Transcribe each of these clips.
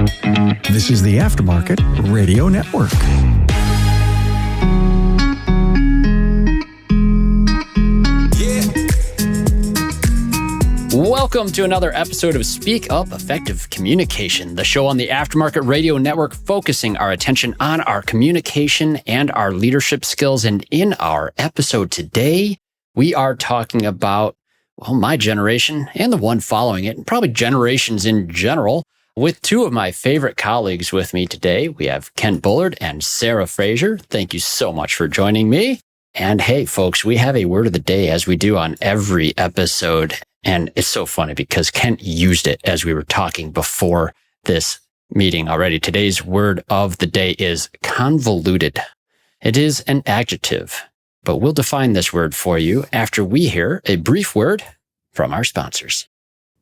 This is the Aftermarket Radio Network. Welcome to another episode of Speak Up Effective Communication, the show on the Aftermarket Radio Network focusing our attention on our communication and our leadership skills. And in our episode today, we are talking about, well, my generation and the one following it, and probably generations in general, with two of my favorite colleagues with me today. We have Kent Bullard and Sara Fraser. Thank you so much for joining me. And hey, folks, we have a word of the day as we do on every episode. And it's so funny because Kent used it as we were talking before this meeting already. Today's word of the day is convoluted. It is an adjective, but we'll define this word for you after we hear a brief word from our sponsors.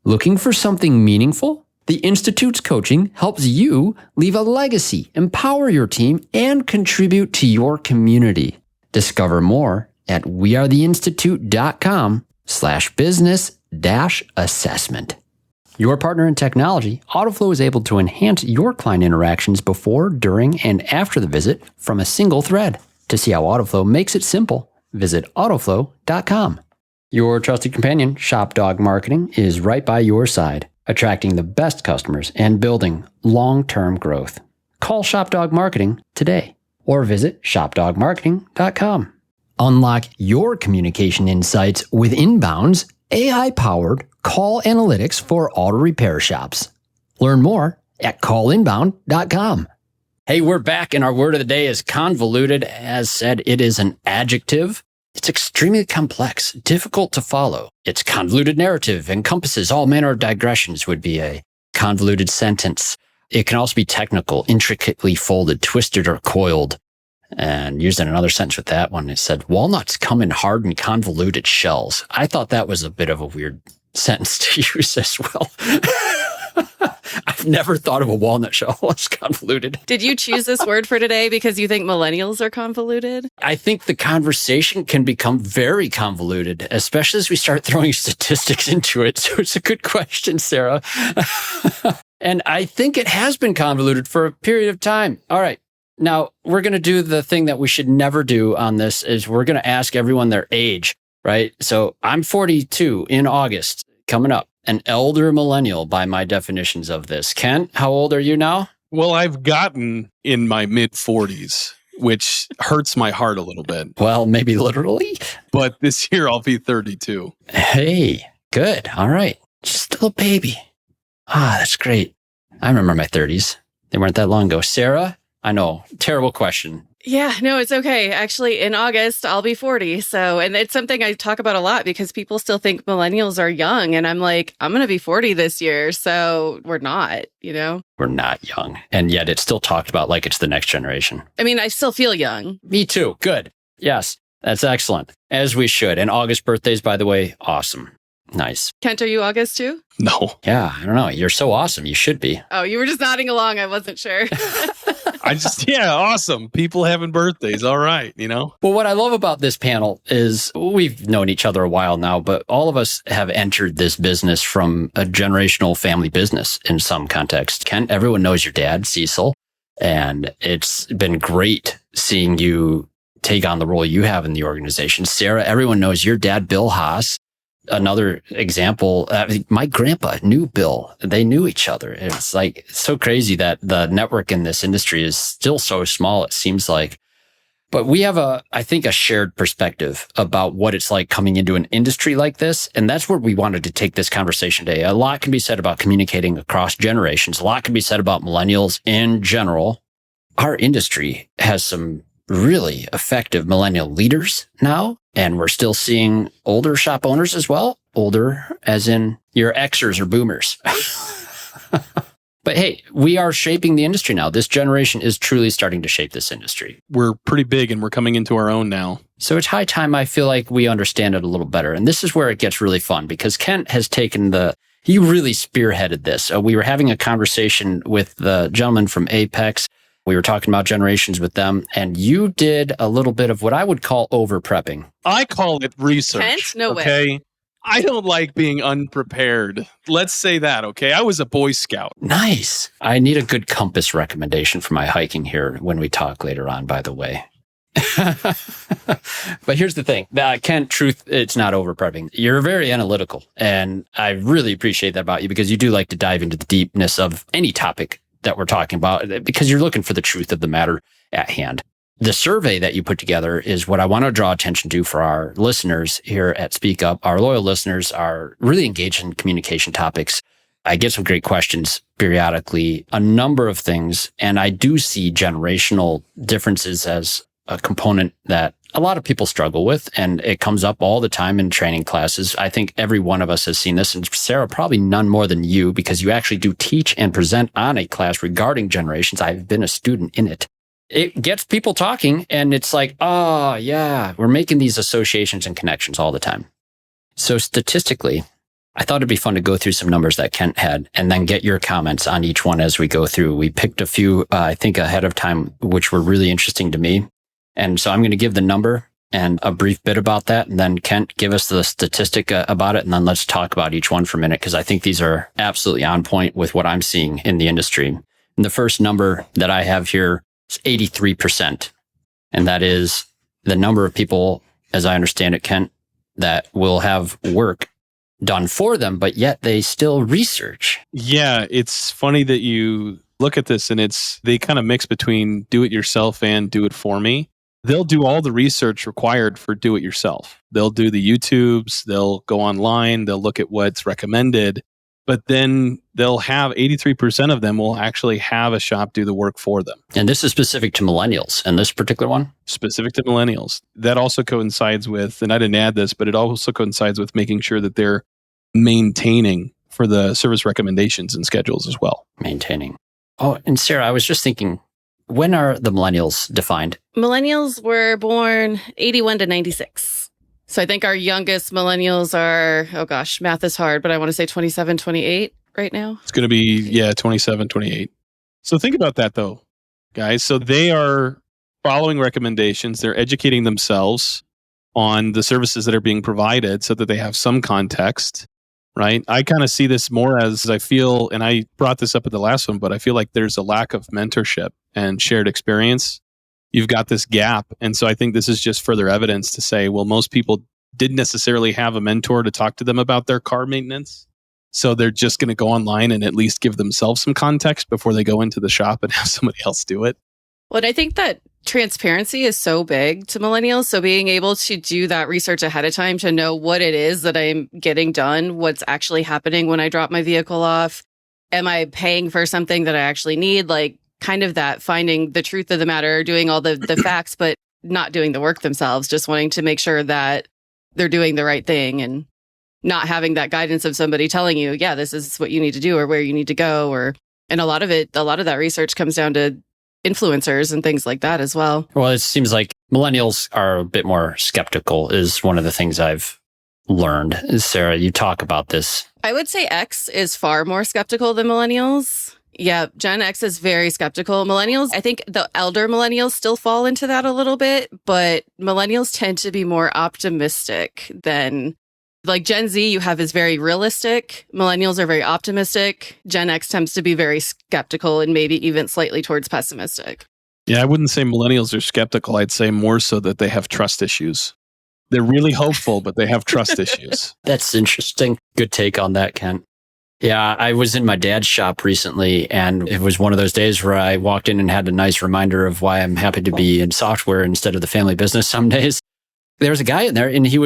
Looking for something meaningful? The Institute's coaching helps you leave a legacy, empower your team, and contribute to your community. Discover more at wearetheinstitute.com/business-assessment. Your partner in technology, AutoFlow is able to enhance your client interactions before, during, and after the visit from a single thread. To see how AutoFlow makes it simple, visit autoflow.com. Your trusted companion, ShopDog Marketing, is right by your side, attracting the best customers and building long-term growth. Call ShopDog Marketing today or visit shopdogmarketing.com. Unlock your communication insights with Inbound's AI-powered call analytics for auto repair shops. Learn more at callinbound.com. Hey, we're back, and our word of the day is convoluted. As said, it is an adjective. It's extremely complex, difficult to follow. Its convoluted narrative encompasses all manner of digressions, would be a convoluted sentence. It can also be technical, intricately folded, twisted, or coiled. And used in another sentence with that one, it said, walnuts come in hard and convoluted shells. I thought that was a bit of a weird sentence to use as well. I've never thought of a walnut shell as convoluted. Did you choose this word for today because you think millennials are convoluted? I think the conversation can become very convoluted, especially as we start throwing statistics into it. So it's a good question, Sara. And I think it has been convoluted for a period of time. All right. Now, we're going to do the thing that we should never do on this is we're going to ask everyone their age, right? So I'm 42 in August, coming up, an elder millennial by my definitions of this. Kent, how old are you now? Well, I've gotten in my mid-40s, which hurts my heart a little bit. Well, maybe literally. But this year I'll be 32. Hey, good. All right. Just a little baby. Ah, that's great. I remember my 30s. They weren't that long ago. Sara? I know. Terrible question. Yeah, no, it's okay. Actually, in August, I'll be 40. So, and it's something I talk about a lot because people still think millennials are young. And I'm like, I'm going to be 40 this year. So we're not, you know? We're not young. And yet it's still talked about like it's the next generation. I mean, I still feel young. Me too. Good. Yes, that's excellent. As we should. And August birthdays, by the way, awesome. Nice. Kent, are you August too? No. Yeah, I don't know. You're so awesome. You should be. Oh, you were just nodding along. I wasn't sure. Awesome. People having birthdays. All right, you know? Well, what I love about this panel is we've known each other a while now, but all of us have entered this business from a generational family business in some context. Kent, everyone knows your dad, Cecil, and it's been great seeing you take on the role you have in the organization. Sara, everyone knows your dad, Bill Haas. Another example, my grandpa knew Bill. They knew each other. It's like so crazy that the network in this industry is still so small, it seems like. But we have I think, a shared perspective about what it's like coming into an industry like this. And that's where we wanted to take this conversation today. A lot can be said about communicating across generations. A lot can be said about millennials in general. Our industry has some really effective millennial leaders now. And we're still seeing older shop owners as well. Older as in your Xers or boomers. But hey, we are shaping the industry now. This generation is truly starting to shape this industry. We're pretty big and we're coming into our own now. So it's high time I feel like we understand it a little better. And this is where it gets really fun because Kent has taken he really spearheaded this. We were having a conversation with the gentleman from Apex. We were talking about generations with them, and you did a little bit of what I would call over prepping. I call it research. Kent? No okay? way. I don't like being unprepared. Let's say that, okay? I was a Boy Scout. Nice. I need a good compass recommendation for my hiking here when we talk later on, by the way. But here's the thing. Kent, truth, it's not over prepping. You're very analytical, and I really appreciate that about you because you do like to dive into the deepness of any topic that we're talking about because you're looking for the truth of the matter at hand. The survey that you put together is what I want to draw attention to for our listeners here at Speak Up. Our loyal listeners are really engaged in communication topics. I get some great questions periodically, a number of things, and I do see generational differences as a component that a lot of people struggle with, and it comes up all the time in training classes. I think every one of us has seen this, and Sara, probably none more than you, because you actually do teach and present on a class regarding generations. I've been a student in it. It gets people talking, and it's like, oh, yeah, we're making these associations and connections all the time. So statistically, I thought it'd be fun to go through some numbers that Kent had and then get your comments on each one as we go through. We picked a few, I think, ahead of time, which were really interesting to me. And so I'm going to give the number and a brief bit about that. And then Kent, give us the statistic about it. And then let's talk about each one for a minute, because I think these are absolutely on point with what I'm seeing in the industry. And the first number that I have here is 83%. And that is the number of people, as I understand it, Kent, that will have work done for them, but yet they still research. Yeah, it's funny that you look at this and they kind of mix between do it yourself and do it for me. They'll do all the research required for do it yourself. They'll do the YouTubes, they'll go online, they'll look at what's recommended, but then they'll have 83% of them will actually have a shop do the work for them. And this is specific to millennials, and this particular one? Specific to millennials. That also coincides with, and I didn't add this, but it also coincides with making sure that they're maintaining for the service recommendations and schedules as well. Maintaining. Oh, and Sara, I was just thinking, when are the millennials defined? Millennials were born 81 to 96. So I think our youngest millennials are, oh gosh, math is hard, but I want to say 27, 28 right now. It's going to be, 27, 28. So think about that though, guys. So they are following recommendations. They're educating themselves on the services that are being provided so that they have some context, right? I kind of see this more as I feel, and I brought this up at the last one, but I feel like there's a lack of mentorship and shared experience. You've got this gap. And so I think this is just further evidence to say, well, most people didn't necessarily have a mentor to talk to them about their car maintenance. So they're just going to go online and at least give themselves some context before they go into the shop and have somebody else do it. Well, and I think that transparency is so big to millennials. So being able to do that research ahead of time to know what it is that I'm getting done, what's actually happening when I drop my vehicle off. Am I paying for something that I actually need? Like kind of that finding the truth of the matter, doing all the facts, but not doing the work themselves, just wanting to make sure that they're doing the right thing and not having that guidance of somebody telling you, yeah, this is what you need to do or where you need to go. And a lot of that research comes down to influencers and things like that as well. Well, it seems like millennials are a bit more skeptical is one of the things I've learned. Sara, you talk about this. I would say X is far more skeptical than millennials. Yeah, Gen X is very skeptical. Millennials, I think the elder millennials still fall into that a little bit, but millennials tend to be more optimistic than like Gen Z you have is very realistic. Millennials are very optimistic. Gen X tends to be very skeptical and maybe even slightly towards pessimistic. Yeah, I wouldn't say millennials are skeptical. I'd say more so that they have trust issues. They're really hopeful, but they have trust issues. That's interesting. Good take on that, Kent. Yeah, I was in my dad's shop recently, and it was one of those days where I walked in and had a nice reminder of why I'm happy to be in software instead of the family business some days. There was a guy in there, and he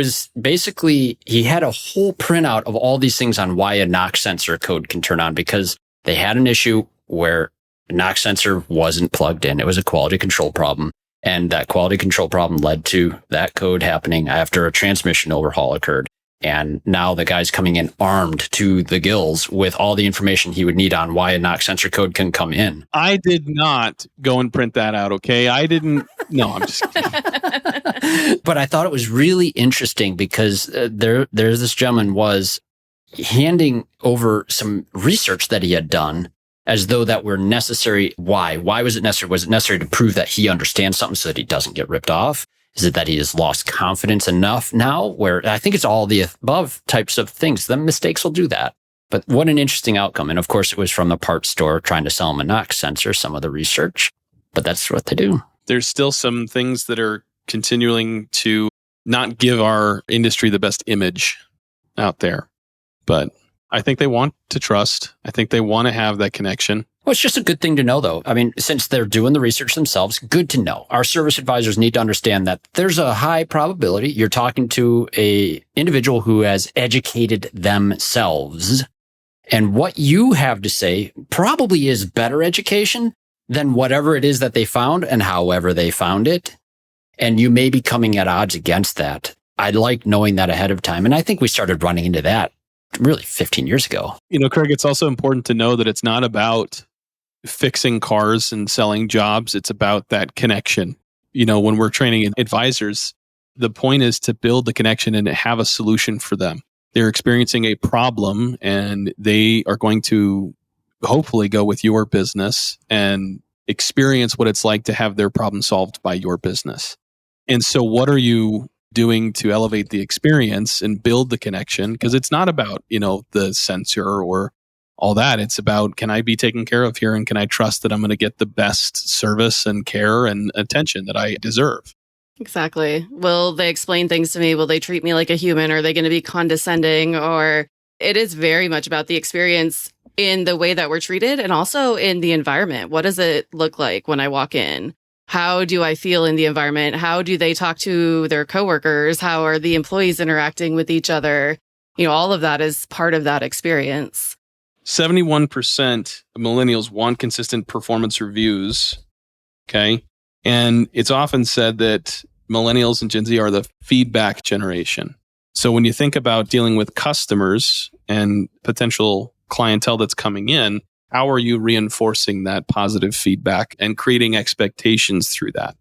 had a whole printout of all these things on why a knock sensor code can turn on, because they had an issue where a knock sensor wasn't plugged in. It was a quality control problem. And that quality control problem led to that code happening after a transmission overhaul occurred. And now the guy's coming in armed to the gills with all the information he would need on why a knock sensor code can come in. I did not go and print that out, okay? I didn't. No, I'm just kidding. But I thought it was really interesting because there's this gentleman was handing over some research that he had done as though that were necessary. Why? Why was it necessary? Was it necessary to prove that he understands something so that he doesn't get ripped off? Is it that he has lost confidence enough now where I think it's all the above types of things. The mistakes will do that. But what an interesting outcome. And of course, it was from the parts store trying to sell him a NOx sensor, some of the research. But that's what they do. There's still some things that are continuing to not give our industry the best image out there. But I think they want to trust. I think they want to have that connection. Well, it's just a good thing to know, though. I mean, since they're doing the research themselves, good to know. Our service advisors need to understand that there's a high probability you're talking to a individual who has educated themselves. And what you have to say probably is better education than whatever it is that they found and however they found it. And you may be coming at odds against that. I like knowing that ahead of time. And I think we started running into that really 15 years ago. Craig, it's also important to know that it's not about fixing cars and selling jobs. It's about that connection. When we're training advisors, the point is to build the connection and have a solution for them. They're experiencing a problem and they are going to hopefully go with your business and experience what it's like to have their problem solved by your business. And so what are you doing to elevate the experience and build the connection? Because it's not about, the sensor or all that. It's about, can I be taken care of here? And can I trust that I'm going to get the best service and care and attention that I deserve? Exactly. Will they explain things to me? Will they treat me like a human? Are they going to be condescending? Or it is very much about the experience in the way that we're treated and also in the environment. What does it look like when I walk in? How do I feel in the environment? How do they talk to their coworkers? How are the employees interacting with each other? All of that is part of that experience. 71% of millennials want consistent performance reviews. Okay. And it's often said that millennials and Gen Z are the feedback generation. So when you think about dealing with customers and potential clientele that's coming in, how are you reinforcing that positive feedback and creating expectations through that?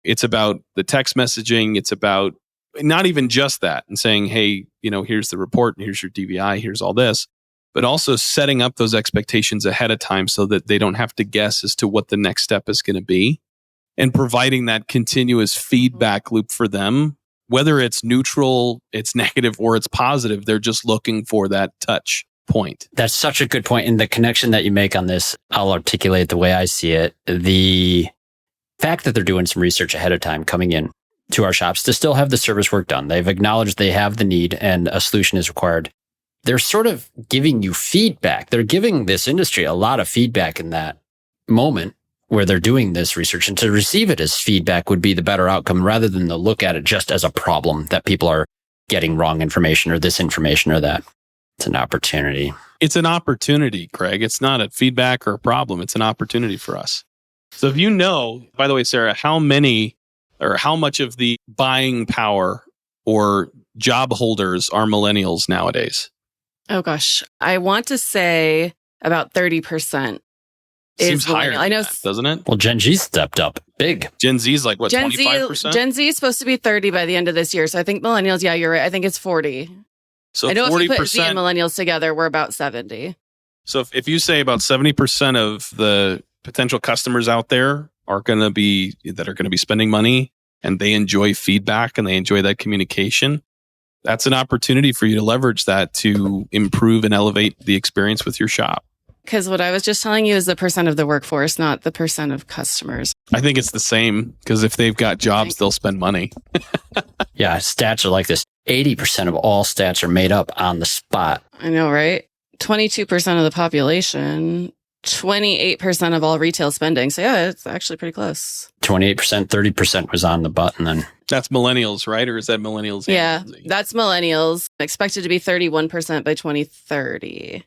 It's about the text messaging. It's about not even just that and saying, hey, here's the report, here's your DVI, here's all this, but also setting up those expectations ahead of time so that they don't have to guess as to what the next step is going to be, and providing that continuous feedback loop for them, whether it's neutral, it's negative, or it's positive. They're just looking for that touch point. That's such a good point. And the connection that you make on this, I'll articulate the way I see it. The fact that they're doing some research ahead of time coming in to our shops to still have the service work done. They've acknowledged they have the need and a solution is required. They're sort of giving you feedback. They're giving this industry a lot of feedback in that moment where they're doing this research. And to receive it as feedback would be the better outcome rather than to look at it just as a problem that people are getting wrong information or this information or that. It's an opportunity. It's an opportunity, Craig. It's not a feedback or a problem. It's an opportunity for us. So if you know, by the way, Sara, how much of the buying power or job holders are millennials nowadays? Oh, gosh. I want to say about 30%. Seems higher than that, doesn't it? Well, Gen Z stepped up big. Gen Z is like, what, 25%? Gen Z is supposed to be 30 by the end of this year. So I think millennials, yeah, you're right. I think it's 40. So I know 40%, if you put Z and millennials together, we're about 70. So if you say about 70% of the potential customers out there are going to be spending money and they enjoy feedback and they enjoy that communication, that's an opportunity for you to leverage that to improve and elevate the experience with your shop. Because what I was just telling you is the percent of the workforce, not the percent of customers. I think it's the same because if they've got jobs, they'll spend money. Yeah, stats are like this. 80% of all stats are made up on the spot. I know, right? 22% of the population, 28% of all retail spending. So yeah, it's actually pretty close. 28%, 30% was on the button then. That's millennials, right? Or is that millennials? Yeah, that's millennials. Expected to be 31% by 2030.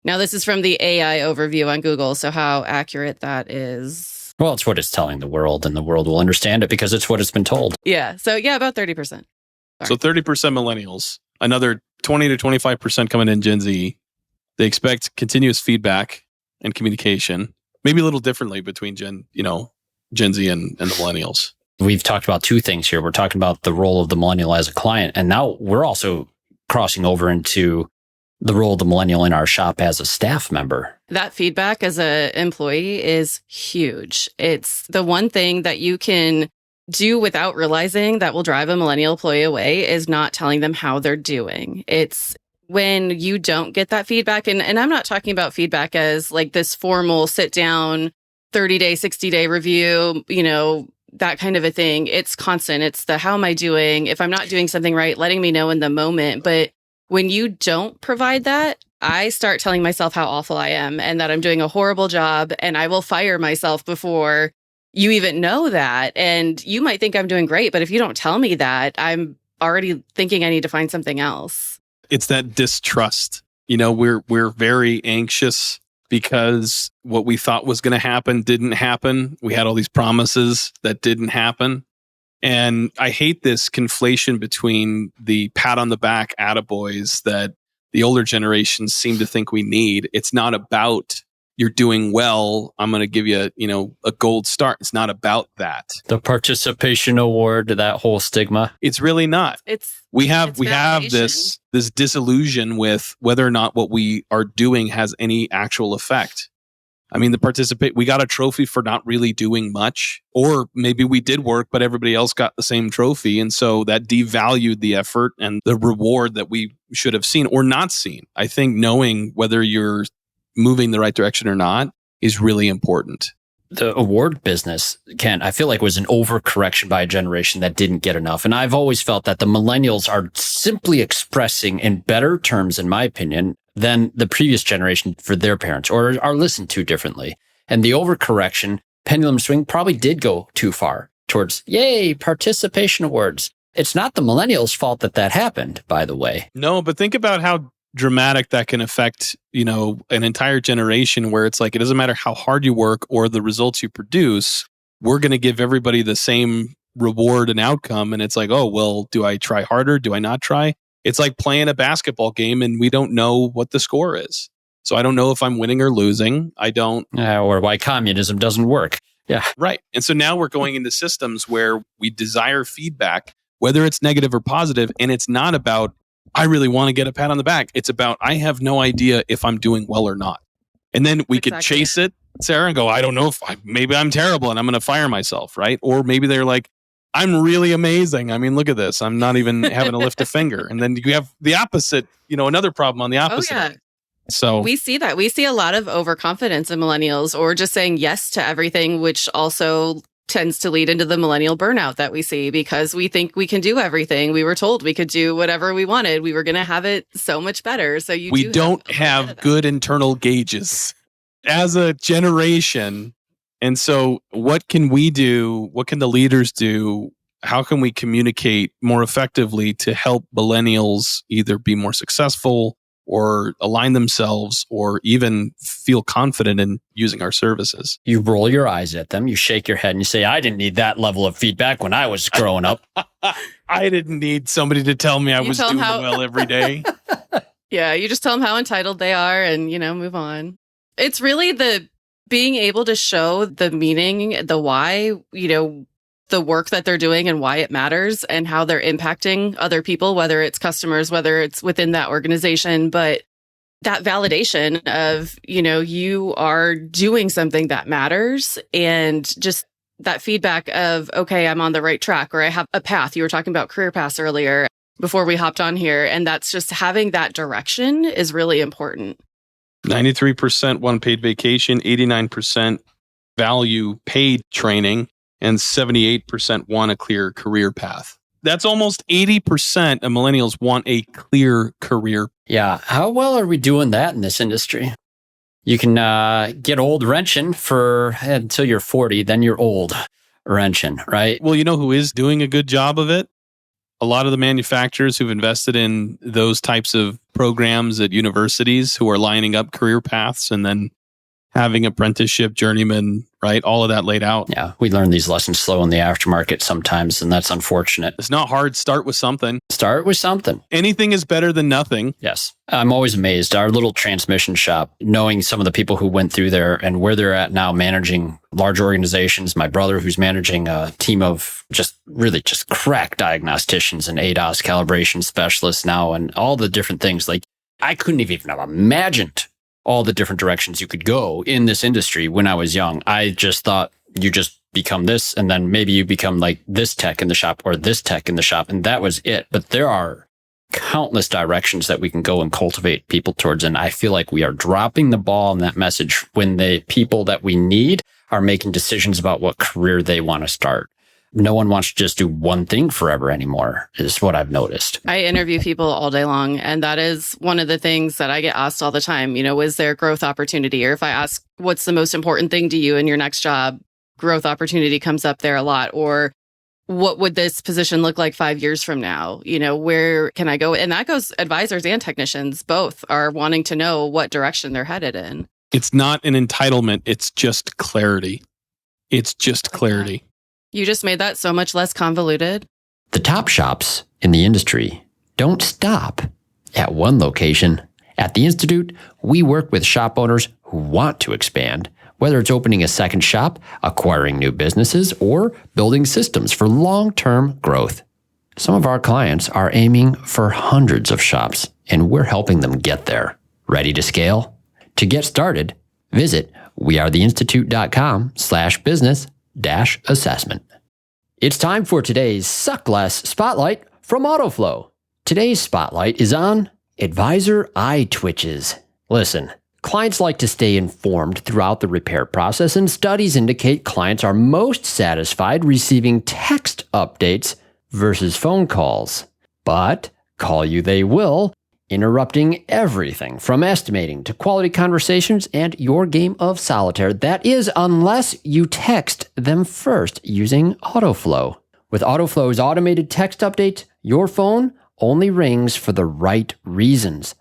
Now, this is from the AI overview on Google, so how accurate that is. Well, it's what it's telling the world, and the world will understand it because it's what it's been told. Yeah, so yeah, about 30%. Sorry. So 30% millennials, another 20 to 25% coming in Gen Z. They expect continuous feedback and communication, maybe a little differently between Gen Z and the millennials. We've talked about two things here. We're talking about the role of the millennial as a client, and now we're also crossing over into the role of the millennial in our shop as a staff member. That feedback as an employee is huge. It's the one thing that you can do without realizing that will drive a millennial employee away is not telling them how they're doing. It's when you don't get that feedback. And I'm not talking about feedback as like this formal sit down 30-day, 60-day review, that kind of a thing. It's constant. It's the how am I doing? If I'm not doing something right, letting me know in the moment. But when you don't provide that, I start telling myself how awful I am and that I'm doing a horrible job, and I will fire myself before you even know that. And you might think I'm doing great, but if you don't tell me that, I'm already thinking I need to find something else. It's that distrust. We're very anxious because what we thought was going to happen didn't happen. We had all these promises that didn't happen. And I hate this conflation between the pat on the back attaboys that the older generations seem to think we need. It's not about you're doing well, I'm going to give you, a gold star. It's not about that. The participation award, that whole stigma. It's really not. We have this disillusion with whether or not what we are doing has any actual effect. I mean, we got a trophy for not really doing much, or maybe we did work, but everybody else got the same trophy. And so that devalued the effort and the reward that we should have seen or not seen. I think knowing whether you're moving the right direction or not is really important. The award business, Kent, I feel like was an overcorrection by a generation that didn't get enough. And I've always felt that the millennials are simply expressing in better terms, in my opinion, than the previous generation for their parents, or are listened to differently. And the overcorrection pendulum swing probably did go too far towards, yay, participation awards. It's not the millennials' fault that happened, by the way. No, but think about how dramatic that can affect, an entire generation where it's like, it doesn't matter how hard you work or the results you produce, we're going to give everybody the same reward and outcome. And it's like, oh, well, do I try harder? Do I not try? It's like playing a basketball game and we don't know what the score is. So I don't know if I'm winning or losing. I don't. Or why communism doesn't work. Yeah. Right. And so now we're going into systems where we desire feedback, whether it's negative or positive. And it's not about, I really want to get a pat on the back. It's about, I have no idea if I'm doing well or not. And then we could chase it, Sarah, and go, I don't know if maybe I'm terrible and I'm going to fire myself. Right. Or maybe they're like, I'm really amazing. I mean, look at this. I'm not even having to lift a finger. And then you have the opposite, another problem on the opposite. Oh, yeah. So we see that. We see a lot of overconfidence in millennials or just saying yes to everything, which also tends to lead into the millennial burnout that we see because we think we can do everything. We were told we could do whatever we wanted. We were going to have it so much better. So we don't have good internal gauges as a generation. And so what can we do? What can the leaders do? How can we communicate more effectively to help millennials either be more successful or align themselves or even feel confident in using our services? You roll your eyes at them, you shake your head and you say, I didn't need that level of feedback when I was growing up. I didn't need somebody to tell me I was doing well every day. Yeah, you just tell them how entitled they are and, move on. It's really the being able to show the meaning, the why, the work that they're doing and why it matters and how they're impacting other people, whether it's customers, whether it's within that organization. But that validation of, you are doing something that matters and just that feedback of, okay, I'm on the right track or I have a path. You were talking about career paths earlier before we hopped on here. And that's just having that direction is really important. 93% won paid vacation, 89% value paid training, and 78% want a clear career path. That's almost 80% of millennials want a clear career. Yeah. How well are we doing that in this industry? You can get old wrenching until you're 40, then you're old wrenching, right? Well, you know who is doing a good job of it? A lot of the manufacturers who've invested in those types of programs at universities who are lining up career paths and then having apprenticeship, journeyman, right? All of that laid out. Yeah, we learn these lessons slow in the aftermarket sometimes, and that's unfortunate. It's not hard. Start with something. Start with something. Anything is better than nothing. Yes. I'm always amazed. Our little transmission shop, knowing some of the people who went through there and where they're at now managing large organizations. My brother, who's managing a team of just crack diagnosticians and ADAS calibration specialists now and all the different things. Like, I couldn't even have imagined all the different directions you could go in this industry when I was young. I just thought you just become this, and then maybe you become like this tech in the shop or this tech in the shop, and that was it. But there are countless directions that we can go and cultivate people towards. And I feel like we are dropping the ball on that message when the people that we need are making decisions about what career they want to start. No one wants to just do one thing forever anymore, is what I've noticed. I interview people all day long, and that is one of the things that I get asked all the time. Is there growth opportunity? Or if I ask, what's the most important thing to you in your next job? Growth opportunity comes up there a lot. Or what would this position look like 5 years from now? Where can I go? And that goes advisors and technicians. Both are wanting to know what direction they're headed in. It's not an entitlement. It's just clarity. It's just clarity. You just made that so much less convoluted. The top shops in the industry don't stop at one location. At the Institute, we work with shop owners who want to expand, whether it's opening a second shop, acquiring new businesses, or building systems for long-term growth. Some of our clients are aiming for hundreds of shops, and we're helping them get there. Ready to scale? To get started, visit wearetheinstitute.com/business-assessment. It's time for today's Suck Less Spotlight from AutoFlow. Today's spotlight is on advisor eye twitches. Listen, clients like to stay informed throughout the repair process, and studies indicate clients are most satisfied receiving text updates versus phone calls. But call you they will, interrupting everything from estimating to quality conversations and your game of solitaire. That is, unless you text them first using AutoFlow. With AutoFlow's automated text updates, your phone only rings for the right reasons.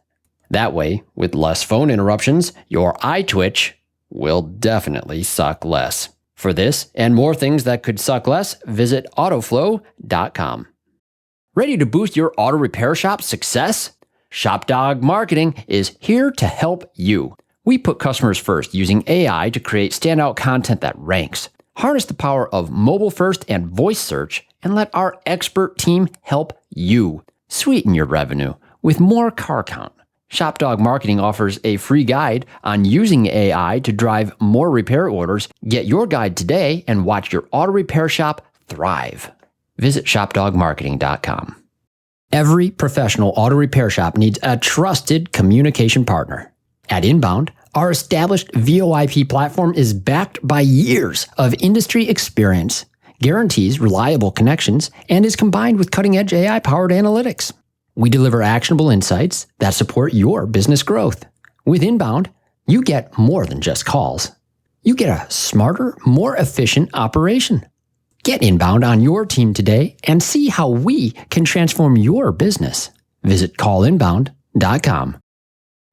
That way, with less phone interruptions, your eye twitch will definitely suck less. For this and more things that could suck less, visit AutoFlow.com. Ready to boost your auto repair shop's success? ShopDog Marketing is here to help you. We put customers first using AI to create standout content that ranks. Harness the power of mobile first and voice search and let our expert team help you sweeten your revenue with more car count. ShopDog Marketing offers a free guide on using AI to drive more repair orders. Get your guide today and watch your auto repair shop thrive. Visit shopdogmarketing.com. Every professional auto repair shop needs a trusted communication partner. At Inbound, our established VoIP platform is backed by years of industry experience, guarantees reliable connections, and is combined with cutting-edge AI-powered analytics. We deliver actionable insights that support your business growth. With Inbound, you get more than just calls. You get a smarter, more efficient operation. Get Inbound on your team today and see how we can transform your business. Visit callinbound.com.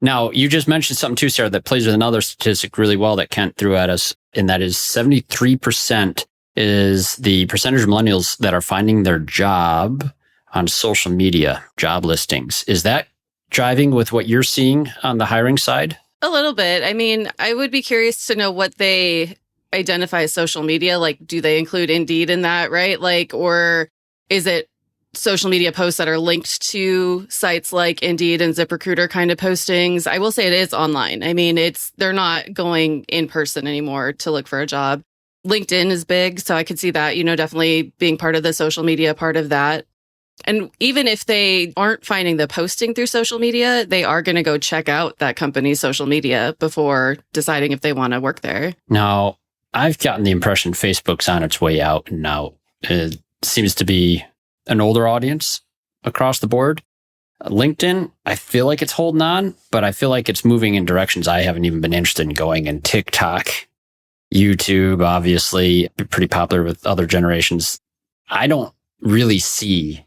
Now, you just mentioned something too, Sarah, that plays with another statistic really well that Kent threw at us, and that is 73% is the percentage of millennials that are finding their job on social media, job listings. Is that driving with what you're seeing on the hiring side? A little bit. I mean, I would be curious to know what they identify as social media. Like, do they include Indeed in that, right? Like, or is it social media posts that are linked to sites like Indeed and ZipRecruiter kind of postings? I will say it is online. I mean, they're not going in person anymore to look for a job. LinkedIn is big, so I could see that, definitely being part of the social media part of that. And even if they aren't finding the posting through social media, they are going to go check out that company's social media before deciding if they want to work there. Now, I've gotten the impression Facebook's on its way out now. It seems to be an older audience across the board. LinkedIn, I feel like it's holding on, but I feel like it's moving in directions I haven't even been interested in going. And TikTok, YouTube, obviously pretty popular with other generations. I don't really see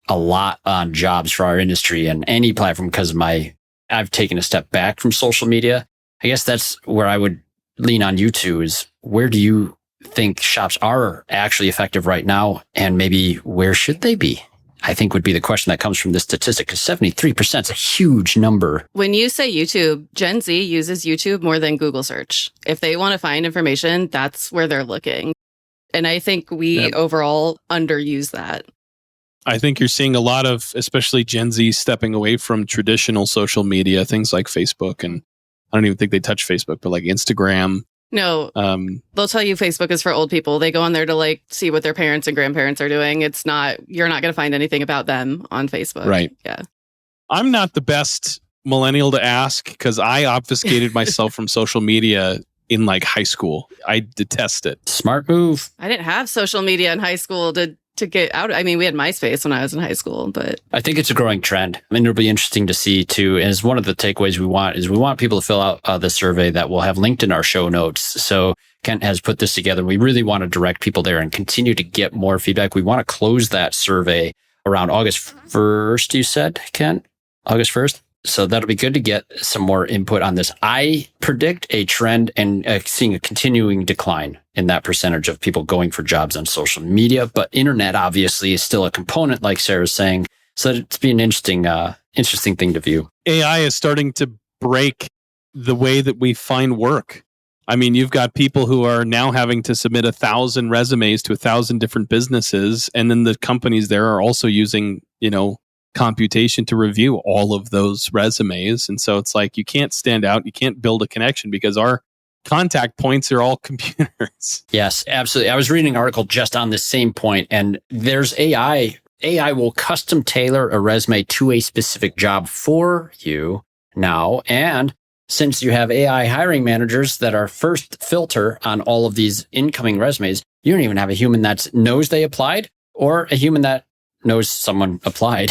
a lot on jobs for our industry and any platform because I've taken a step back from social media. I guess that's where I would lean on you two is, where do you think shops are actually effective right now? And maybe where should they be? I think would be the question that comes from this statistic, because 73% is a huge number. When you say YouTube, Gen Z uses YouTube more than Google search. If they want to find information, that's where they're looking. And I think we overall underuse that. I think you're seeing a lot of, especially Gen Z, stepping away from traditional social media, things like Facebook. And I don't even think they touch Facebook, but like Instagram, No, they'll tell you Facebook is for old people. They go on there to like see what their parents and grandparents are doing. It's not, you're not going to find anything about them on Facebook. Right. Yeah. I'm not the best millennial to ask because I obfuscated myself from social media in like high school. I detest it. Smart move. I didn't have social media in high school to get out. I mean, we had MySpace when I was in high school, but I think it's a growing trend. I mean, it'll be interesting to see too. And as one of the takeaways we want people to fill out the survey that we'll have linked in our show notes. So Kent has put this together. We really want to direct people there and continue to get more feedback. We want to close that survey around August 1st, you said, Kent? August 1st? So that'll be good to get some more input on this. I predict a trend and seeing a continuing decline in that percentage of people going for jobs on social media. But internet obviously is still a component, like Sarah's saying. So it's been an interesting thing to view. AI is starting to break the way that we find work. I mean, you've got people who are now having to submit 1,000 resumes to 1,000 different businesses. And then the companies there are also using, computation to review all of those resumes. And so it's like, you can't stand out. You can't build a connection because our contact points are all computers. Yes, absolutely. I was reading an article just on this same point, and there's AI. AI will custom tailor a resume to a specific job for you now. And since you have AI hiring managers that are first filter on all of these incoming resumes, you don't even have a human that knows they applied or a human that knows someone applied.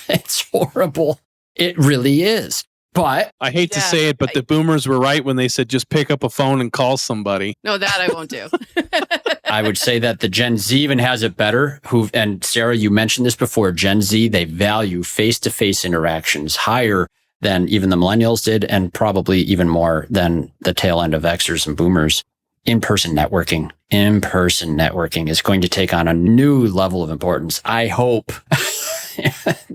It's horrible. It really is. But I hate to say it, but the boomers were right when they said just pick up a phone and call somebody. No, that I won't do. I would say that the Gen Z even has it better. And Sarah, you mentioned this before. Gen Z, they value face-to-face interactions higher than even the millennials did, and probably even more than the tail end of Xers and boomers. In-person networking is going to take on a new level of importance. I hope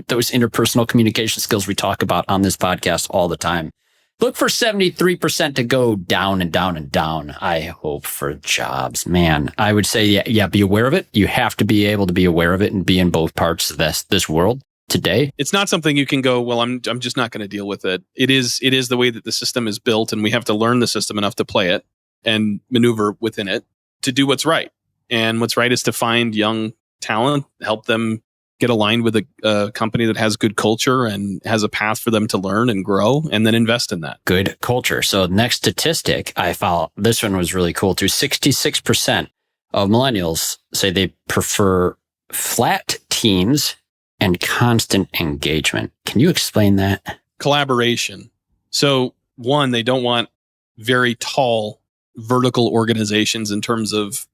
those interpersonal communication skills we talk about on this podcast all the time. Look for 73% to go down and down and down. I hope for jobs, man. I would say, yeah, be aware of it. You have to be able to be aware of it and be in both parts of this world today. It's not something you can go, well, I'm just not going to deal with it. It is the way that the system is built, and we have to learn the system enough to play it and maneuver within it to do what's right. And what's right is to find young talent, help them get aligned with a company that has good culture and has a path for them to learn and grow, and then invest in that. Good culture. So next statistic I found, this one was really cool too. 66% of millennials say they prefer flat teams and constant engagement. Can you explain that? Collaboration. So one, they don't want very tall vertical organizations in terms of,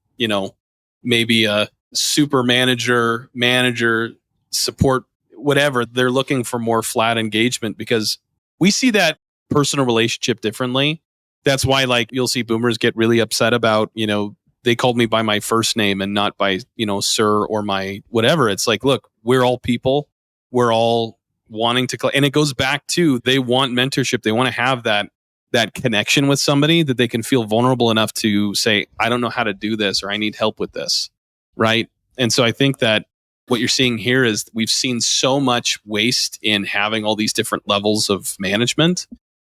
maybe a super manager, support, whatever. They're looking for more flat engagement because we see that personal relationship differently. That's why, you'll see boomers get really upset about, they called me by my first name and not by, sir or my whatever. It's like, look, we're all people. We're all wanting to, and it goes back to, they want mentorship. They want to have that connection with somebody that they can feel vulnerable enough to say, I don't know how to do this, or I need help with this. Right. And so I think that what you're seeing here is we've seen so much waste in having all these different levels of management.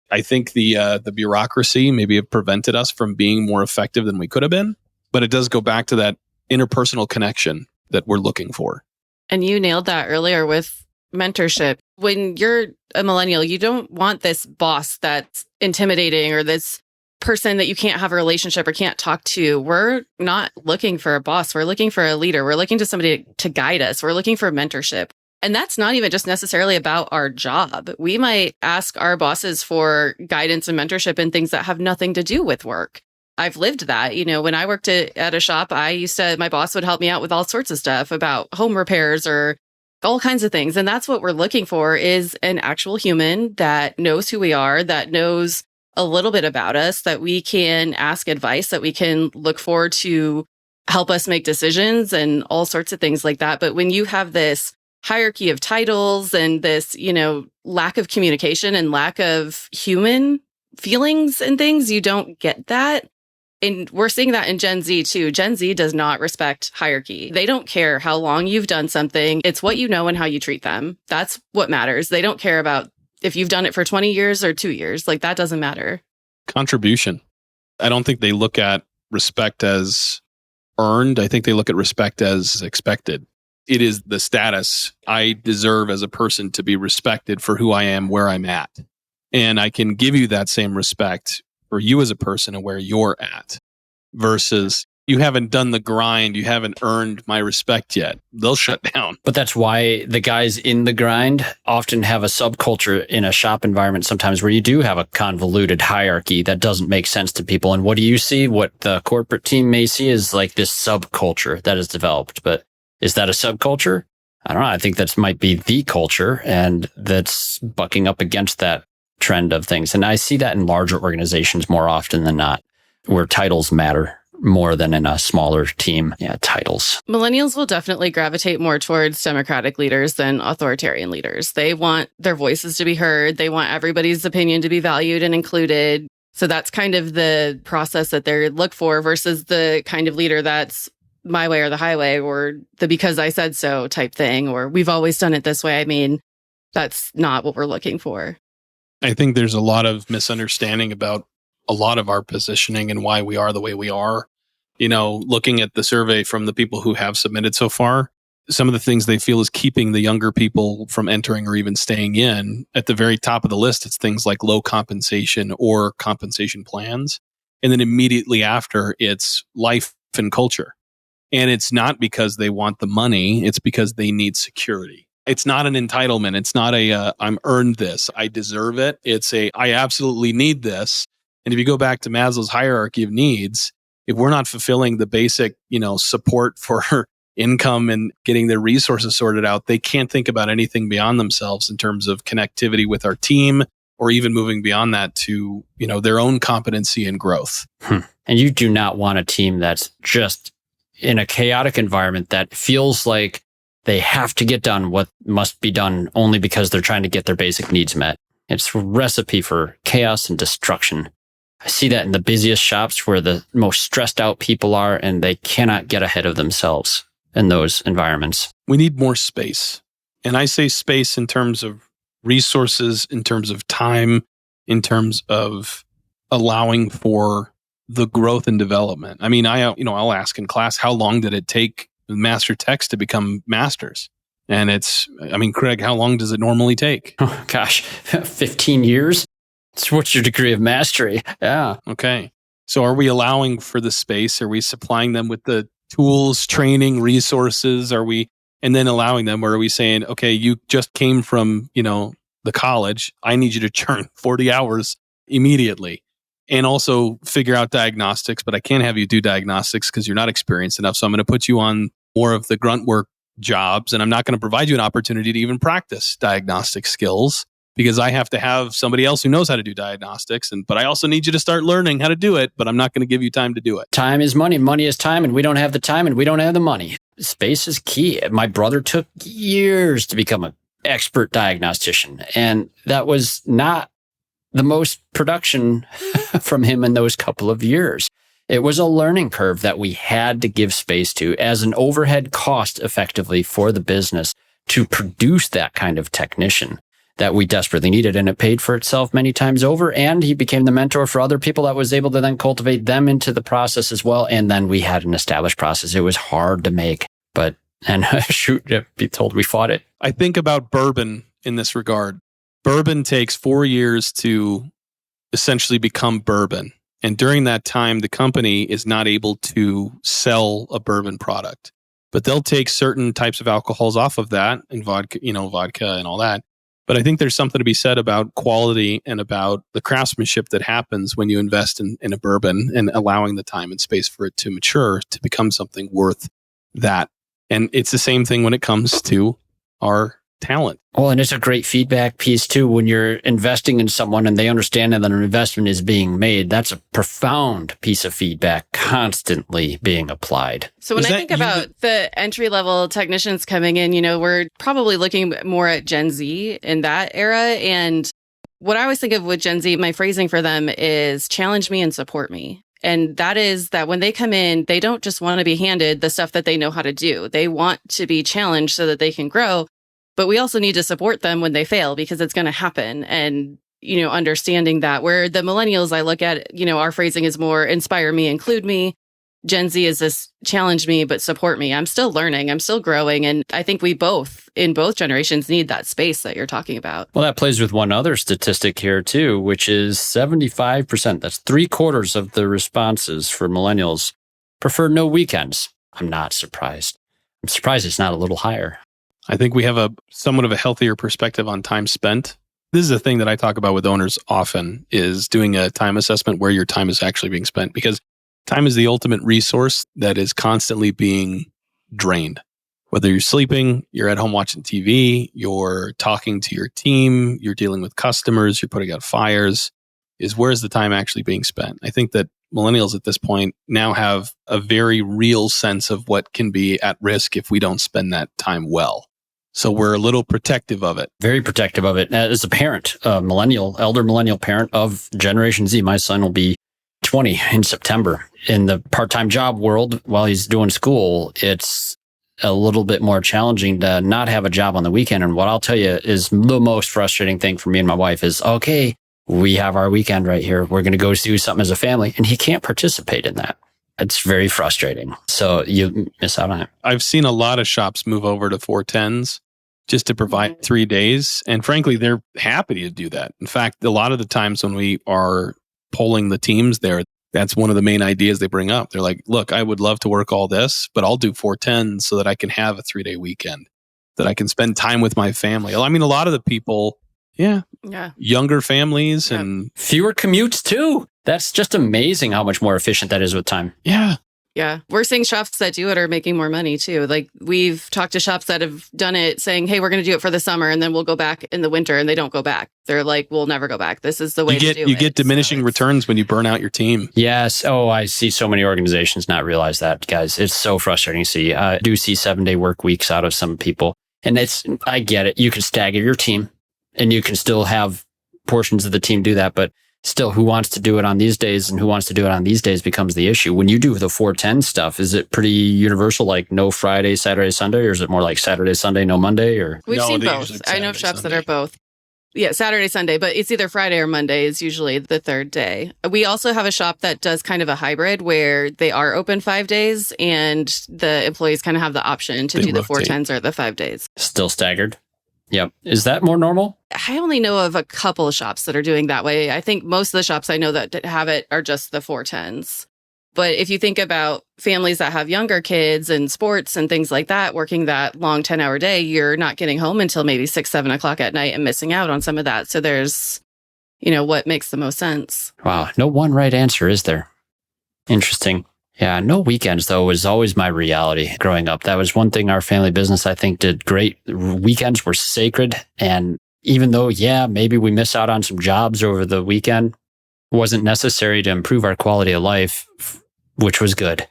I think the bureaucracy maybe have prevented us from being more effective than we could have been, but it does go back to that interpersonal connection that we're looking for. And you nailed that earlier with mentorship. When you're a millennial, you don't want this boss that's intimidating or this person that you can't have a relationship or can't talk to. We're not looking for a boss. We're looking for a leader. We're looking to somebody to guide us. We're looking for mentorship. And that's not even just necessarily about our job. We might ask our bosses for guidance and mentorship in things that have nothing to do with work. I've lived that. When I worked at a shop, my boss would help me out with all sorts of stuff about home repairs or all kinds of things. And that's what we're looking for, is an actual human that knows who we are, that knows a little bit about us, that we can ask advice, that we can look forward to help us make decisions and all sorts of things like that. But when you have this hierarchy of titles and this, lack of communication and lack of human feelings and things, you don't get that. And we're seeing that in Gen Z too. Gen Z does not respect hierarchy. They don't care how long you've done something. It's what you know and how you treat them. That's what matters. They don't care about if you've done it for 20 years or 2 years. That doesn't matter. Contribution. I don't think they look at respect as earned. I think they look at respect as expected. It is the status I deserve as a person to be respected for who I am, where I'm at. And I can give you that same respect for you as a person and where you're at versus you haven't done the grind. You haven't earned my respect yet. They'll shut down. But that's why the guys in the grind often have a subculture in a shop environment sometimes where you do have a convoluted hierarchy that doesn't make sense to people. And what do you see? What the corporate team may see is like this subculture that is developed. But is that a subculture? I don't know. I think that might be the culture, and that's bucking up against that trend of things. And I see that in larger organizations more often than not, where titles matter more than in a smaller team. Yeah, titles. Millennials will definitely gravitate more towards democratic leaders than authoritarian leaders. They want their voices to be heard. They want everybody's opinion to be valued and included. So that's kind of the process that they look for versus the kind of leader that's my way or the highway, or the because I said so type thing, or we've always done it this way. I mean, that's not what we're looking for. I think there's a lot of misunderstanding about a lot of our positioning and why we are the way we are. You know, looking at the survey from the people who have submitted so far, some of the things they feel is keeping the younger people from entering or even staying in. At the very top of the list, it's things like low compensation or compensation plans. And then immediately after, it's life and culture. And it's not because they want the money, it's because they need security. It's not an entitlement. It's not I'm earned this, I deserve it. It's I absolutely need this. And if you go back to Maslow's hierarchy of needs, if we're not fulfilling the basic, support for income and getting their resources sorted out, they can't think about anything beyond themselves in terms of connectivity with our team or even moving beyond that to, their own competency and growth. And you do not want a team that's just in a chaotic environment that feels like they have to get done what must be done only because they're trying to get their basic needs met. It's a recipe for chaos and destruction. I see that in the busiest shops where the most stressed out people are, and they cannot get ahead of themselves in those environments. We need more space. And I say space in terms of resources, in terms of time, in terms of allowing for the growth and development. I mean, I'll ask in class, how long did it take master techs to become masters? And Craig, how long does it normally take? Oh, gosh, 15 years? What's your degree of mastery? Yeah. Okay. So are we allowing for the space? Are we supplying them with the tools, training, resources? And then allowing them, or are we saying, okay, you just came from, the college. I need you to churn 40 hours immediately. And also figure out diagnostics, but I can't have you do diagnostics because you're not experienced enough. So I'm going to put you on more of the grunt work jobs, and I'm not going to provide you an opportunity to even practice diagnostic skills because I have to have somebody else who knows how to do diagnostics. But I also need you to start learning how to do it, but I'm not going to give you time to do it. Time is money. Money is time, and we don't have the time and we don't have the money. Space is key. My brother took years to become an expert diagnostician, and that was not the most production from him in those couple of years. It was a learning curve that we had to give space to as an overhead cost effectively for the business to produce that kind of technician that we desperately needed. And it paid for itself many times over. And he became the mentor for other people that was able to then cultivate them into the process as well. And then we had an established process. It was hard to make, and shoot, be told we fought it. I think about bourbon in this regard. Bourbon takes 4 years to essentially become bourbon. And during that time, the company is not able to sell a bourbon product. But they'll take certain types of alcohols off of that, and vodka and all that. But I think there's something to be said about quality and about the craftsmanship that happens when you invest in a bourbon and allowing the time and space for it to mature to become something worth that. And it's the same thing when it comes to our talent. Well, and it's a great feedback piece too. When you're investing in someone and they understand that an investment is being made, that's a profound piece of feedback constantly being applied. So when I think about the entry-level technicians coming in, we're probably looking more at Gen Z in that era. And what I always think of with Gen Z, my phrasing for them is challenge me and support me. And that is that when they come in, they don't just want to be handed the stuff that they know how to do. They want to be challenged so that they can grow. But we also need to support them when they fail because it's going to happen. And understanding that. Where the millennials, I look at, our phrasing is more inspire me, include me. Gen Z is this challenge me, but support me. I'm still learning. I'm still growing. And I think we both, in both generations, need that space that you're talking about. Well, that plays with one other statistic here, too, which is 75%. That's 3/4 of the responses for millennials prefer no weekends. I'm not surprised. I'm surprised it's not a little higher. I think we have a somewhat of a healthier perspective on time spent. This is a thing that I talk about with owners often, is doing a time assessment where your time is actually being spent, because time is the ultimate resource that is constantly being drained. Whether you're sleeping, you're at home watching TV, you're talking to your team, you're dealing with customers, you're putting out fires, is where's the time actually being spent? I think that millennials at this point now have a very real sense of what can be at risk if we don't spend that time well. So we're a little protective of it. Very protective of it. As a parent, elder millennial parent of Generation Z, my son will be 20 in September. In the part-time job world, while he's doing school, it's a little bit more challenging to not have a job on the weekend. And what I'll tell you is the most frustrating thing for me and my wife is, okay, we have our weekend right here. We're going to go do something as a family. And he can't participate in that. It's very frustrating. So you miss out on it. I've seen a lot of shops move over to 410s just to provide 3 days. And frankly, they're happy to do that. In fact, a lot of the times when we are polling the teams there, that's one of the main ideas they bring up. They're like, look, I would love to work all this, but I'll do 410 so that I can have a 3-day weekend, that I can spend time with my family. I mean, a lot of the people, younger families and fewer commutes too. That's just amazing how much more efficient that is with time. Yeah. Yeah. We're seeing shops that do it are making more money too. Like we've talked to shops that have done it saying, hey, we're going to do it for the summer and then we'll go back in the winter, and they don't go back. They're like, we'll never go back. This is the way to do it. You get diminishing returns when you burn out your team. Yes. Oh, I see so many organizations not realize that, guys. It's so frustrating to see. I do see 7-day work weeks out of some people. And I get it. You can stagger your team and you can still have portions of the team do that, but still, who wants to do it on these days and who wants to do it on these days becomes the issue. When you do the 410 stuff, is it pretty universal, like no Friday, Saturday, Sunday, or is it more like Saturday, Sunday, no Monday? Or We've seen both. I know shops that are both. Yeah, Saturday, Sunday, but it's either Friday or Monday is usually the third day. We also have a shop that does kind of a hybrid where they are open 5 days and the employees kind of have the option to do the 410s or the 5 days. Still staggered. Yep. Is that more normal? I only know of a couple of shops that are doing that way. I think most of the shops I know that have it are just the 410s. But if you think about families that have younger kids and sports and things like that, working that long 10-hour day, you're not getting home until maybe 6, 7 o'clock at night and missing out on some of that. So there's, what makes the most sense. Wow. No one right answer, is there? Interesting. Yeah, no weekends, though, was always my reality growing up. That was one thing our family business, I think, did great. Weekends were sacred. And even though, maybe we miss out on some jobs over the weekend, wasn't necessary to improve our quality of life, which was good.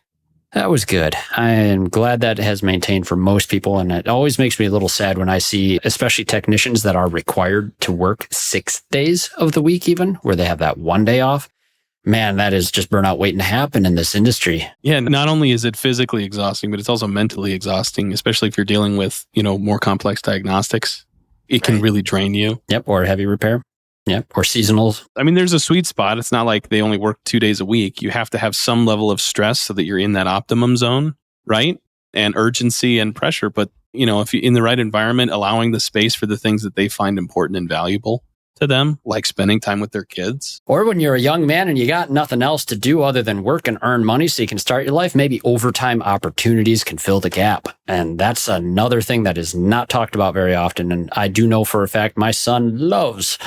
That was good. I am glad that has maintained for most people. And it always makes me a little sad when I see, especially technicians that are required to work 6 days of the week, even where they have that 1 day off. Man, that is just burnout waiting to happen in this industry. Yeah, not only is it physically exhausting, but it's also mentally exhausting, especially if you're dealing with, more complex diagnostics. It can really drain you. Yep, or heavy repair. Yep, or seasonals. I mean, there's a sweet spot. It's not like they only work 2 days a week. You have to have some level of stress so that you're in that optimum zone, right? And urgency and pressure. But, if you're in the right environment, allowing the space for the things that they find important and valuable to them, like spending time with their kids. Or when you're a young man and you got nothing else to do other than work and earn money so you can start your life, maybe overtime opportunities can fill the gap. And that's another thing that is not talked about very often. And I do know for a fact my son loves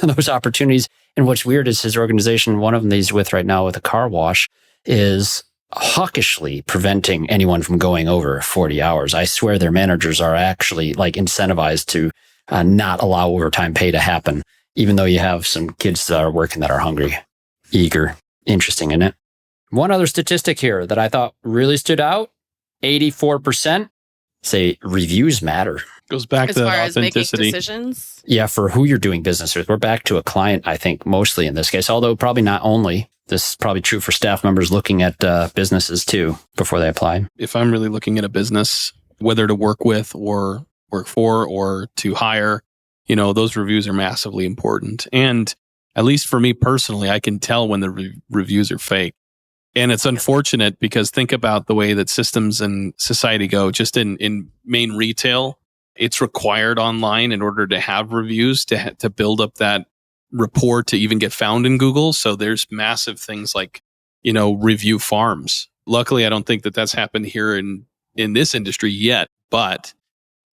those opportunities. And what's weird is his organization, one of them that he's with right now with a car wash, is hawkishly preventing anyone from going over 40 hours. I swear their managers are actually incentivized to not allow overtime pay to happen, even though you have some kids that are working that are hungry, eager. Interesting, isn't it? One other statistic here that I thought really stood out, 84% say reviews matter. Goes back as to far as making authenticity. decisions. Yeah, for who you're doing business with. We're back to a client, I think, mostly in this case, although probably not only. This is probably true for staff members looking at businesses too before they apply. If I'm really looking at a business, whether to work with or work for or to hire, those reviews are massively important. And at least for me personally, I can tell when the reviews are fake. And it's unfortunate because think about the way that systems and society go. Just in main retail, it's required online in order to have reviews to build up that rapport to even get found in Google. So there's massive things like, review farms. Luckily, I don't think that that's happened here in this industry yet, but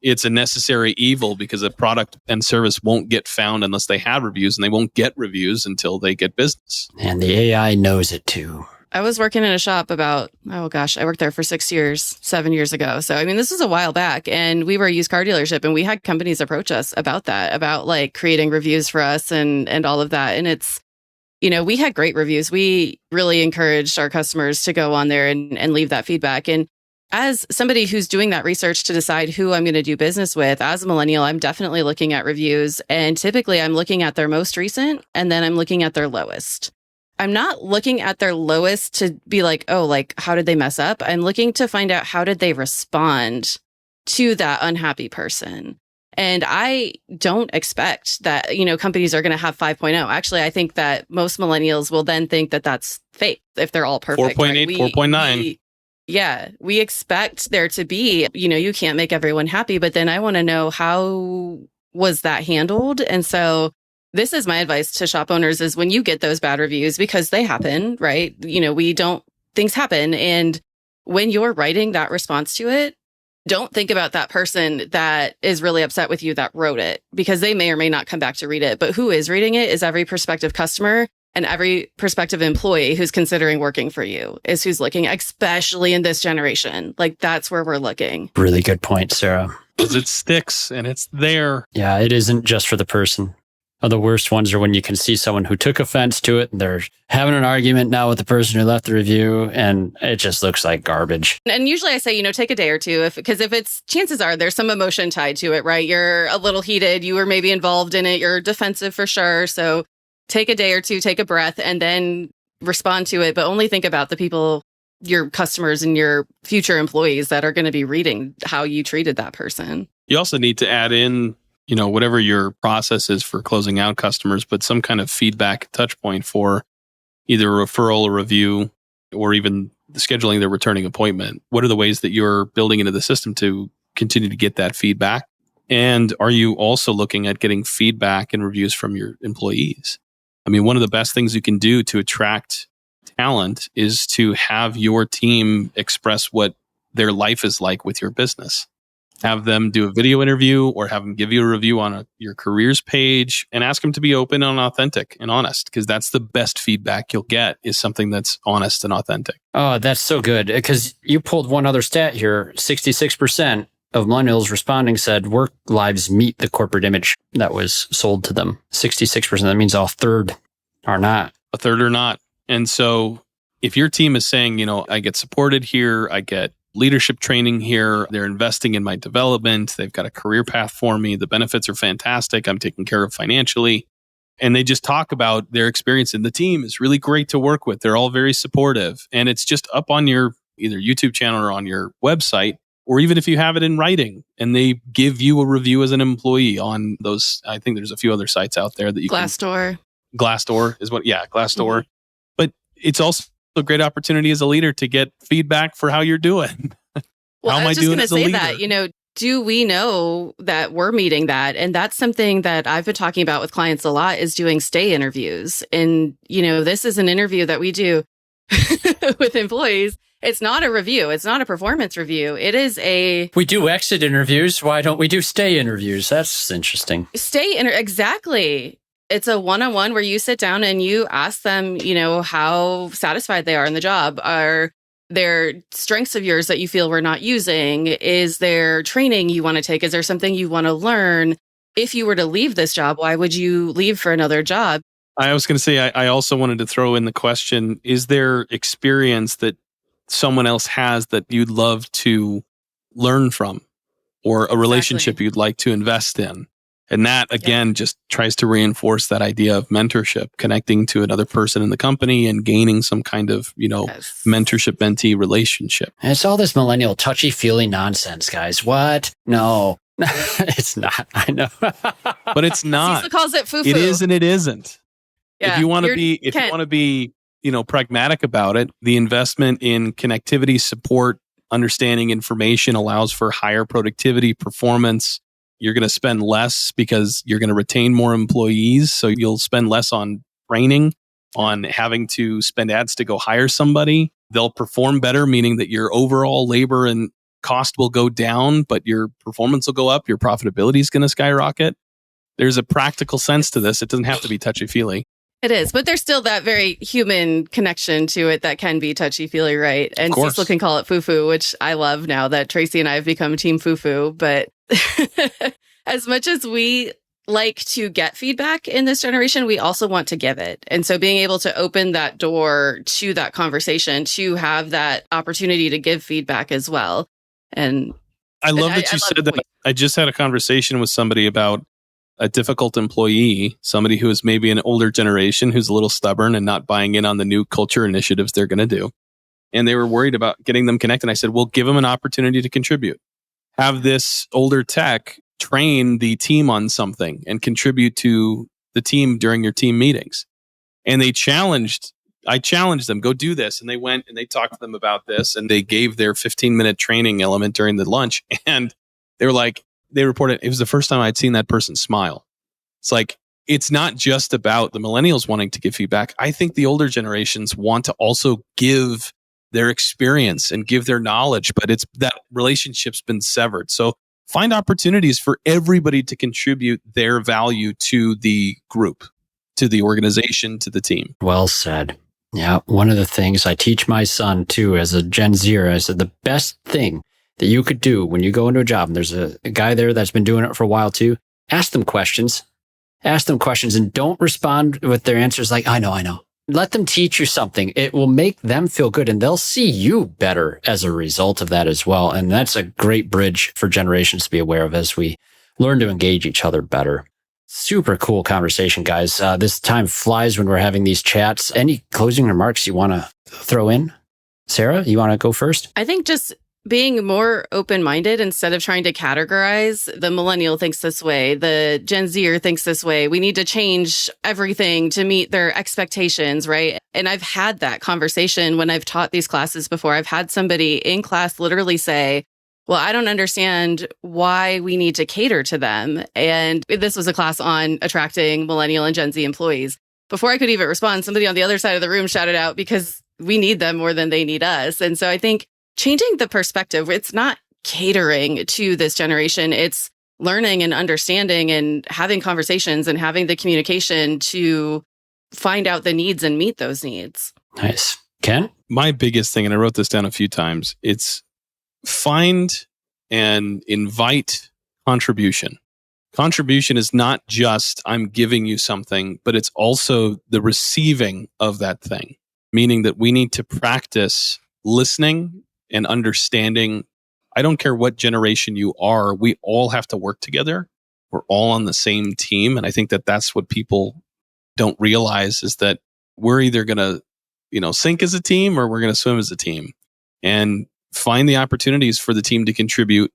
it's a necessary evil because a product and service won't get found unless they have reviews, and they won't get reviews until they get business. And the AI knows it too. I was working in a shop I worked there for 7 years ago. So, this was a while back, and we were a used car dealership, and we had companies approach us about that, about like creating reviews for us and all of that. And it's, we had great reviews. We really encouraged our customers to go on there and leave that feedback. And as somebody who's doing that research to decide who I'm going to do business with, as a millennial, I'm definitely looking at reviews. And typically I'm looking at their most recent, and then I'm looking at their lowest. I'm not looking at their lowest to be like, how did they mess up? I'm looking to find out how did they respond to that unhappy person. And I don't expect that, companies are going to have 5.0. Actually, I think that most millennials will then think that that's fake if they're all perfect. 4.8, right? 4.9. Yeah, we expect there to be, you can't make everyone happy, but then I want to know how was that handled? And so this is my advice to shop owners is when you get those bad reviews, because they happen, right? Things happen. And when you're writing that response to it, don't think about that person that is really upset with you that wrote it, because they may or may not come back to read it. But who is reading it is every prospective customer and every prospective employee who's considering working for you is who's looking, especially in this generation. Like that's where we're looking. Really good point, Sarah. Because it sticks and it's there. Yeah, it isn't just for the person. The worst ones are when you can see someone who took offense to it and they're having an argument now with the person who left the review, and it just looks like garbage. And usually I say, take a day or two, because if it's, chances are there's some emotion tied to it, right? You're a little heated, you were maybe involved in it, you're defensive for sure. So take a day or two, take a breath, and then respond to it. But only think about the people, your customers and your future employees that are going to be reading how you treated that person. You also need to add in, whatever your process is for closing out customers, but some kind of feedback touch point for either a referral, a review, or even scheduling their returning appointment. What are the ways that you're building into the system to continue to get that feedback? And are you also looking at getting feedback and reviews from your employees? One of the best things you can do to attract talent is to have your team express what their life is like with your business. Have them do a video interview or have them give you a review on your careers page, and ask them to be open and authentic and honest, because that's the best feedback you'll get, is something that's honest and authentic. Oh, that's so good. Because you pulled one other stat here. 66% of millennials responding said work lives meet the corporate image that was sold to them. 66%. That means a third are not. A third are not. And so if your team is saying, I get supported here, I get leadership training here, they're investing in my development, they've got a career path for me, the benefits are fantastic, I'm taken care of financially, and they just talk about their experience in the team is really great to work with, they're all very supportive, and it's just up on your either YouTube channel or on your website, or even if you have it in writing, and they give you a review as an employee on those. I think there's a few other sites out there that you Glassdoor. Glassdoor is Glassdoor. Mm-hmm. But it's also a great opportunity as a leader to get feedback for how you're doing. Well, how am I doing as a leader? I was just going to say that, do we know that we're meeting that? And that's something that I've been talking about with clients a lot, is doing stay interviews. And, this is an interview that we do with employees. It's not a review. It's not a performance review. It is We do exit interviews. Why don't we do stay interviews? That's interesting. Exactly. It's a one-on-one where you sit down and you ask them, how satisfied they are in the job. Are there strengths of yours that you feel we're not using? Is there training you want to take? Is there something you want to learn? If you were to leave this job, why would you leave for another job? I was going to say, I also wanted to throw in the question, is there experience that someone else has that you'd love to learn from, or a relationship you'd like to invest in? And that, again, just tries to reinforce that idea of mentorship, connecting to another person in the company and gaining some kind of, mentorship mentee relationship. And it's all this millennial touchy-feely nonsense, guys. What? No. It's not. I know. But it's not. Cecil calls it foo-foo. It is and it isn't. Yeah, if you want to be, pragmatic about it, the investment in connectivity, support, understanding information allows for higher productivity, performance. You're going to spend less because you're going to retain more employees. So you'll spend less on training, on having to spend ads to go hire somebody. They'll perform better, meaning that your overall labor and cost will go down, but your performance will go up. Your profitability is going to skyrocket. There's a practical sense to this. It doesn't have to be touchy-feely. It is, but there's still that very human connection to it that can be touchy-feely, right? And Cecil can call it foo-foo, which I love now that Tracy and I have become team foo-foo. But as much as we like to get feedback in this generation, we also want to give it. And so being able to open that door to that conversation, to have that opportunity to give feedback as well. And I love that you said that. I just had a conversation with somebody about a difficult employee, somebody who is maybe an older generation who's a little stubborn and not buying in on the new culture initiatives they're going to do. And they were worried about getting them connected. I said, well, give them an opportunity to contribute. Have this older tech train the team on something and contribute to the team during your team meetings. And I challenged them, go do this. And they went and they talked to them about this and they gave their 15-minute training element during the lunch. And they were like, they reported it was the first time I'd seen that person smile. It's like, it's not just about the millennials wanting to give feedback. I think the older generations want to also give their experience and give their knowledge, but it's that relationship's been severed. So find opportunities for everybody to contribute their value to the group, to the organization, to the team. Well said. Yeah. One of the things I teach my son too, as a Gen Zer, I said the best thing that you could do when you go into a job, and there's a guy there that's been doing it for a while too, ask them questions and don't respond with their answers like, I know. Let them teach you something. It will make them feel good and they'll see you better as a result of that as well. And that's a great bridge for generations to be aware of as we learn to engage each other better. Super cool conversation, guys. This time flies when we're having these chats. Any closing remarks you want to throw in? Sara, you want to go first? I think just being more open-minded instead of trying to categorize. The millennial thinks this way. The Gen Zer thinks this way. We need to change everything to meet their expectations, right? And I've had that conversation when I've taught these classes before. I've had somebody in class literally say, well, I don't understand why we need to cater to them. And this was a class on attracting millennial and Gen Z employees. Before I could even respond, somebody on the other side of the room shouted out, because we need them more than they need us. And so I think changing the perspective, it's not catering to this generation. It's learning and understanding and having conversations and having the communication to find out the needs and meet those needs. Nice. Ken? My biggest thing, and I wrote this down a few times, it's find and invite contribution. Contribution is not just I'm giving you something, but it's also the receiving of that thing, meaning that we need to practice listening and understanding. I don't care what generation you are, we all have to work together. We're all on the same team. And I think that that's what people don't realize, is that we're either going to, sink as a team or we're going to swim as a team, and find the opportunities for the team to contribute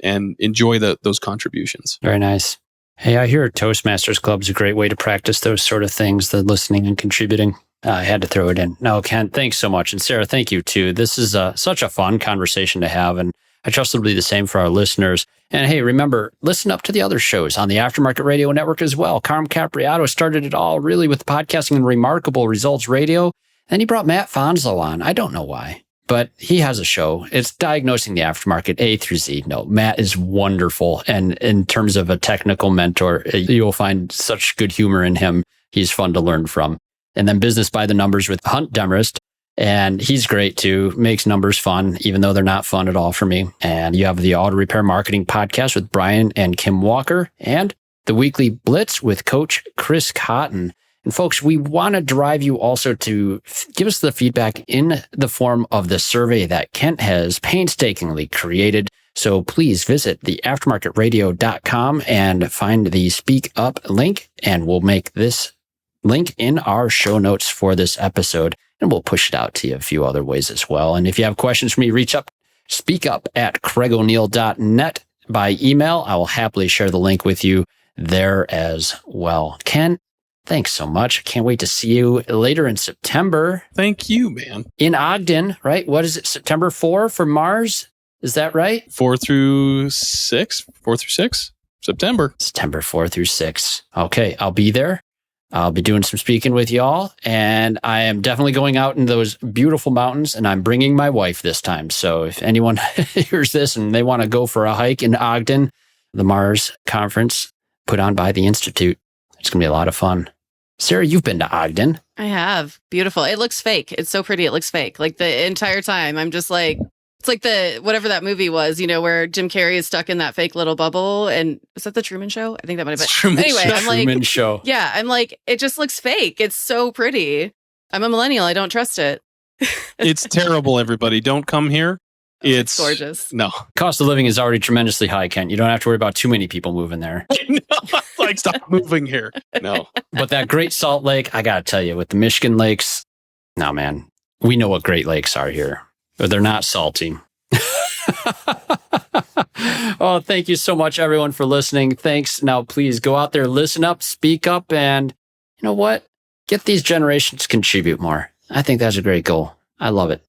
and enjoy those contributions. Very nice. Hey, I hear Toastmasters Club's a great way to practice those sort of things, the listening and contributing. I had to throw it in. No, Ken, thanks so much. And Sara, thank you too. This is such a fun conversation to have, and I trust it'll be the same for our listeners. And hey, remember, listen up to the other shows on the Aftermarket Radio Network as well. Carm Capriato started it all really with podcasting and Remarkable Results Radio. And he brought Matt Fonzo on. I don't know why, but he has a show. It's Diagnosing the Aftermarket A through Z. No, Matt is wonderful. And in terms of a technical mentor, you'll find such good humor in him. He's fun to learn from. And then Business by the Numbers with Hunt Demarest. And he's great too. Makes numbers fun, even though they're not fun at all for me. And you have the Auto Repair Marketing Podcast with Brian and Kim Walker, and the Weekly Blitz with Coach Chris Cotton. And folks, we want to drive you also to give us the feedback in the form of the survey that Kent has painstakingly created. So please visit theaftermarketradio.com and find the Speak Up link, and we'll make this link in our show notes for this episode, and we'll push it out to you a few other ways as well. And if you have questions for me, reach up, speakup@craigoneal.net. by email, I will happily share the link with you there as well. Ken, thanks so much. Can't wait to see you later in September. Thank you, man. In Ogden, right? What is it? September 4 for Mars? Is that right? 4 through 6? September. September 4 through 6. Okay, I'll be there. I'll be doing some speaking with y'all, and I am definitely going out in those beautiful mountains, and I'm bringing my wife this time. So if anyone hears this and they want to go for a hike in Ogden, the Mars conference put on by the Institute, it's going to be a lot of fun. Sara, you've been to Ogden. I have. Beautiful. It looks fake. It's so pretty. It looks fake. Like the entire time, I'm just like, it's like whatever that movie was, where Jim Carrey is stuck in that fake little bubble. And is that the Truman Show? I think that might have been. Anyway, I'm like, Truman Show. Yeah, I'm like, it just looks fake. It's so pretty. I'm a millennial. I don't trust it. It's terrible, everybody. Don't come here. It's gorgeous. No. Cost of living is already tremendously high, Kent. You don't have to worry about too many people moving there. No, like, stop moving here. No. But that Great Salt Lake, I got to tell you, with the Michigan lakes, no, man, we know what Great Lakes are here. But they're not salty. Oh, thank you so much, everyone, for listening. Thanks. Now, please go out there, listen up, speak up, and you know what? Get these generations to contribute more. I think that's a great goal. I love it.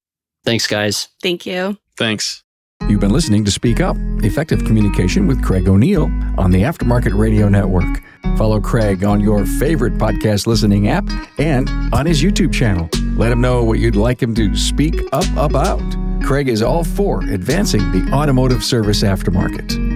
Thanks, guys. Thank you. Thanks. You've been listening to Speak Up, Effective Communication with Craig O'Neill on the Aftermarket Radio Network. Follow Craig on your favorite podcast listening app and on his YouTube channel. Let him know what you'd like him to speak up about. Craig is all for advancing the automotive service aftermarket.